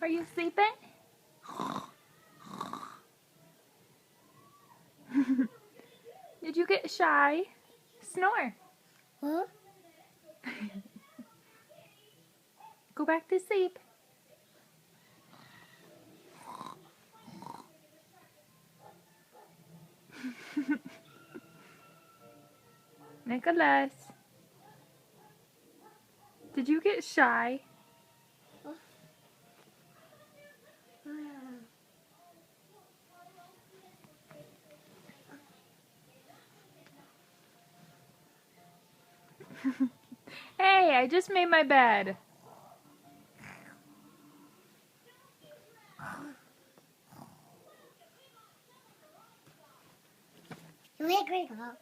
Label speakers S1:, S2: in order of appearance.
S1: Are you sleeping? Did you get shy? Snore.
S2: Huh?
S1: Go back to sleep. Nicholas. Did you get shy? Hey, I just made my bed.
S2: You make great girl.